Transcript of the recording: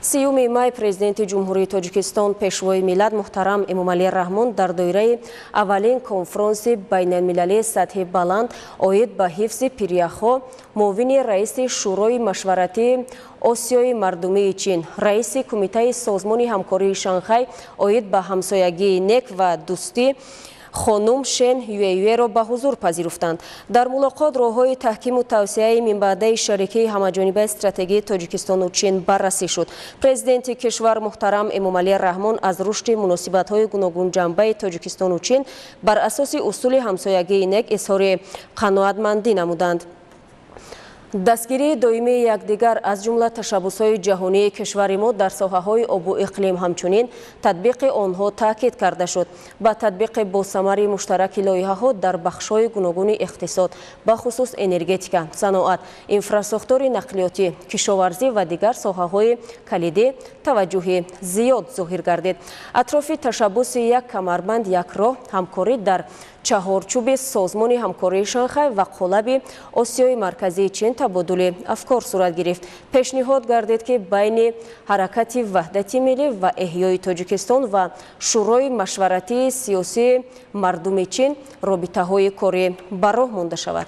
30 май президенти ҷумҳурии Тоҷикистон пешвои миллат муҳтарам Эмомалӣ Раҳмон дар доираи аввалин конфронси байналмилалии сатҳи баланд оид ба ҳифзи пиряхҳо муовини раиси шӯрои машваратии Осиёи мардумии Чин, раиси кумитаи созмони ҳамкории Шанхай оид ба ҳамсоягии нек ва дӯстӣ خانم شن یویوی را به حضور پذیرفتند. در ملاقات راههای تحکیم و توسعه منبعث شریکی همه‌جانبه استراتژی تاجیکستان و چین بررسی شد. پرزیدنت کشور محترم امامعلی رحمان از رشد مناسبت‌های گوناگون جنبه تاجیکستان و چین بر اساس اصول همسایگی نک اظهار قناعتمندی نمودند. دستگیری دائمی یکدیگر از جمله تشبس‌های جهانی کشور ما در ساحه‌های آب و اقلیم همچنین تطبیق آنها تاکید کرده شد. با تطبیق با ثمر مشترک لایحه‌ها در بخش‌های گوناگون اقتصاد به خصوص انرژتیکا، صنعت، انفراستراکتور نقلیاتی، کشاورزی و دیگر ساحه‌های کلیدی توجه زیاد ظاهر گردید. اطراف تشبس یک کمربند یک راه همکاری در چهارچوب سازمان همکاری شانگهای و قالب آسیای مرکزی چین تبادل افکار صورت گرفت. پیشنهاد گردید که بین حرکت وحدت ملی و احیای تاجیکستان و شورای مشورتی سیاسی مردم چین رابطه‌های کاری به راه مانده شود.